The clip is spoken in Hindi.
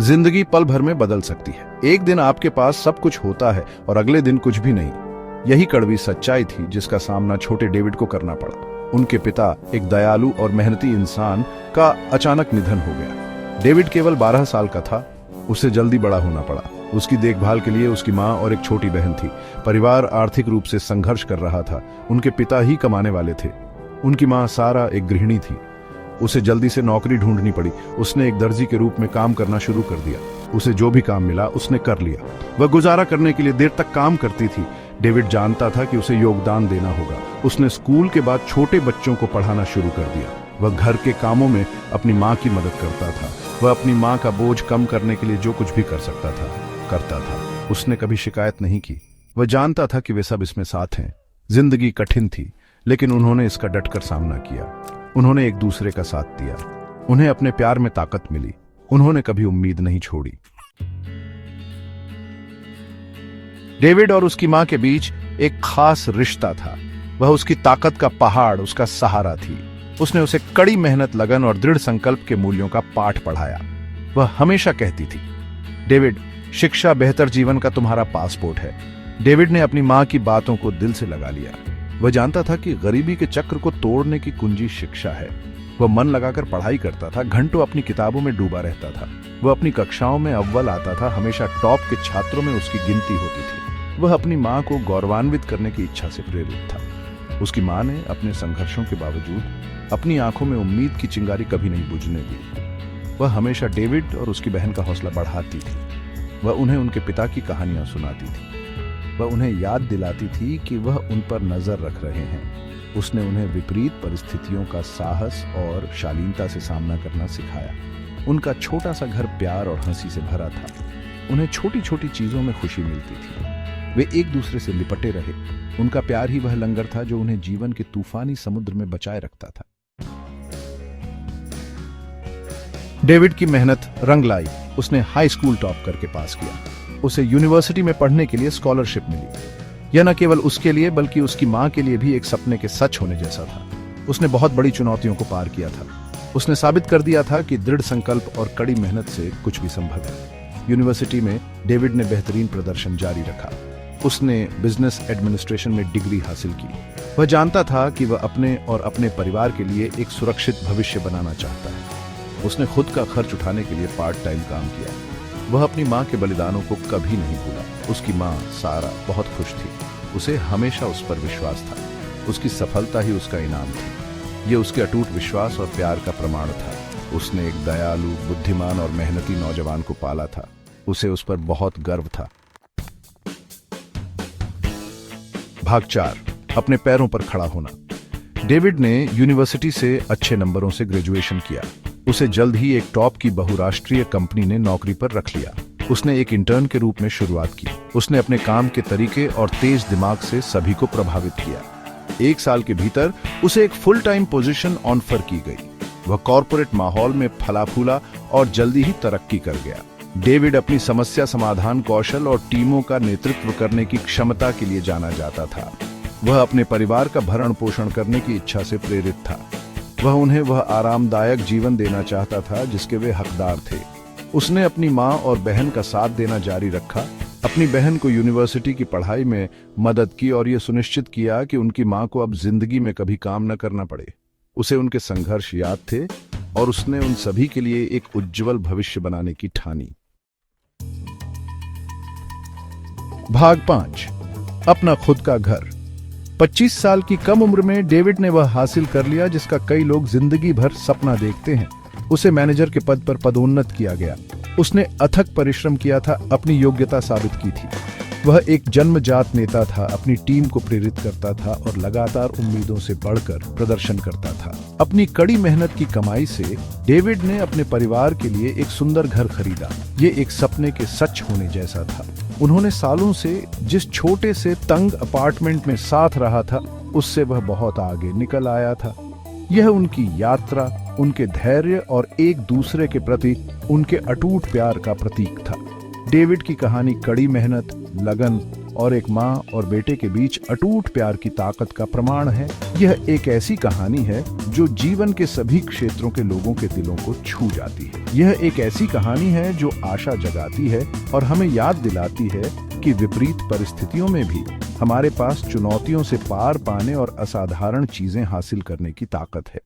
जिंदगी पल भर में बदल सकती है। एक दिन आपके पास सब कुछ होता है और अगले दिन कुछ भी नहीं। यही कड़वी सच्चाई थी जिसका सामना छोटे डेविड को करना पड़ा। उनके पिता, एक दयालु और मेहनती इंसान का अचानक निधन हो गया। डेविड केवल 12 साल का था। उसे जल्दी बड़ा होना पड़ा। उसकी देखभाल के लिए उसकी माँ और एक छोटी बहन थी। परिवार आर्थिक रूप से संघर्ष कर रहा था। उनके पिता ही कमाने वाले थे। उनकी माँ सारा एक गृहिणी थी। उसे जल्दी से नौकरी ढूंढनी पड़ी। उसने एक दर्जी के रूप में काम करना शुरू कर दिया। उसे जो भी काम मिला उसने कर लिया। वह गुजारा करने के लिए देर तक काम करती थी। डेविड जानता था कि उसे योगदान देना होगा। उसने स्कूल के बाद छोटे बच्चों को पढ़ाना शुरू कर दिया। वह घर के कामों में अपनी माँ की मदद करता था। वह अपनी माँ का बोझ कम करने के लिए जो कुछ भी कर सकता था करता था। उसने कभी शिकायत नहीं की। वह जानता था कि वे सब इसमें साथ हैं। जिंदगी कठिन थी, लेकिन उन्होंने इसका डटकर सामना किया। उन्होंने एक दूसरे का साथ दिया। उन्हें अपने प्यार में ताकत मिली। उन्होंने कभी उम्मीद नहीं छोड़ी। डेविड और उसकी मां के बीच एक खास रिश्ता था। वह उसकी ताकत का पहाड़, उसका सहारा थी। उसने उसे कड़ी मेहनत, लगन और दृढ़ संकल्प के मूल्यों का पाठ पढ़ाया। वह हमेशा कहती थी, डेविड, शिक्षा बेहतर जीवन का तुम्हारा पासपोर्ट है। डेविड ने अपनी मां की बातों को दिल से लगा लिया। वह जानता था कि गरीबी के चक्र को तोड़ने की कुंजी शिक्षा है। वह मन लगाकर पढ़ाई करता था, घंटों अपनी किताबों में डूबा रहता था। वह अपनी कक्षाओं में अव्वल आता था। हमेशा टॉप के छात्रों में उसकी गिनती होती थी। वह अपनी मां को गौरवान्वित करने की इच्छा से प्रेरित था। उसकी मां ने अपने संघर्षों के बावजूद अपनी आंखों में उम्मीद की चिंगारी कभी नहीं बुझने दी। वह हमेशा डेविड और उसकी बहन का हौसला बढ़ाती थी। वह उन्हें उनके पिता की कहानियां सुनाती थी। वह उन्हें याद दिलाती थी कि वह उन पर नजर रख रहे हैं। उसने उन्हें विपरीत परिस्थितियों का साहस और शालीनता से सामना करना सिखाया। उनका छोटा सा घर प्यार और हंसी से भरा था। उन्हें छोटी छोटी चीजों में खुशी मिलती थी। वे एक दूसरे से लिपटे रहे। उनका प्यार ही वह लंगर था जो उन्हें जीवन के तूफानी समुद्र में बचाए रखता था। डेविड की मेहनत रंग लाई। उसने हाई स्कूल टॉप करके पास किया। उसे यूनिवर्सिटी में पढ़ने के लिए स्कॉलरशिप मिली। यह न केवल उसके लिए बल्कि उसकी मां के लिए भी एक सपने के सच होने जैसा था। उसने बहुत बड़ी चुनौतियों को पार किया था। उसने साबित कर दिया था कि दृढ़ संकल्प और कड़ी मेहनत से कुछ भी संभव है। यूनिवर्सिटी में डेविड ने बेहतरीन प्रदर्शन जारी रखा। उसने बिजनेस एडमिनिस्ट्रेशन में डिग्री हासिल की। वह जानता था कि वह अपने और अपने परिवार के लिए एक सुरक्षित भविष्य बनाना चाहता है। उसने खुद का खर्च उठाने के लिए पार्ट टाइम काम किया। वह अपनी मां के बलिदानों को कभी नहीं भूला। उसकी मां सारा बहुत खुश थी। उसे हमेशा उस पर विश्वास था। उसकी सफलता ही उसका इनाम थी। यह उसके अटूट विश्वास और प्यार का प्रमाण था। उसने एक दयालु, बुद्धिमान और मेहनती नौजवान को पाला था। उसे उस पर बहुत गर्व था। भाग 4, अपने पैरों पर खड़ा होना। डेविड ने यूनिवर्सिटी से अच्छे नंबरों से ग्रेजुएशन किया। उसे जल्द ही एक टॉप की बहुराष्ट्रीय कंपनी ने नौकरी पर रख लिया। उसने एक इंटर्न के रूप में शुरुआत की। उसने अपने काम के तरीके और तेज दिमाग से सभी को प्रभावित किया। 1 साल के भीतर उसे एक फुल टाइम पोजीशन ऑफर की गई। वह कॉरपोरेट माहौल में फला फूला और जल्दी ही तरक्की कर गया। डेविड अपनी समस्या समाधान कौशल और टीमों का नेतृत्व करने की क्षमता के लिए जाना जाता था। वह अपने परिवार का भरण पोषण करने की इच्छा से प्रेरित था। वह आरामदायक जीवन देना चाहता था जिसके वे हकदार थे। उसने अपनी मां और बहन का साथ देना जारी रखा। अपनी बहन को यूनिवर्सिटी की पढ़ाई में मदद की और यह सुनिश्चित किया कि उनकी मां को अब जिंदगी में कभी काम न करना पड़े। उसे उनके संघर्ष याद थे और उसने उन सभी के लिए एक उज्जवल भविष्य बनाने की ठानी। भाग 5, अपना खुद का घर। 25 साल की कम उम्र में डेविड ने वह हासिल कर लिया जिसका कई लोग जिंदगी भर सपना देखते हैं। उसे मैनेजर के पद पर पदोन्नत किया गया। उसने अथक परिश्रम किया था, अपनी योग्यता साबित की थी। वह एक जन्मजात नेता था, अपनी टीम को प्रेरित करता था और लगातार उम्मीदों से बढ़कर प्रदर्शन करता था। अपनी कड़ी मेहनत की कमाई से डेविड ने अपने परिवार के लिए एक सुंदर घर खरीदा। ये एक सपने के सच होने जैसा था। उन्होंने सालों से जिस छोटे से तंग अपार्टमेंट में साथ रहा था, उससे वह बहुत आगे निकल आया था। यह उनकी यात्रा, उनके धैर्य और एक दूसरे के प्रति उनके अटूट प्यार का प्रतीक था। डेविड की कहानी कड़ी मेहनत, लगन और एक माँ और बेटे के बीच अटूट प्यार की ताकत का प्रमाण है। यह एक ऐसी कहानी है जो जीवन के सभी क्षेत्रों के लोगों के दिलों को छू जाती है। यह एक ऐसी कहानी है जो आशा जगाती है और हमें याद दिलाती है कि विपरीत परिस्थितियों में भी हमारे पास चुनौतियों से पार पाने और असाधारण चीजें हासिल करने की ताकत है।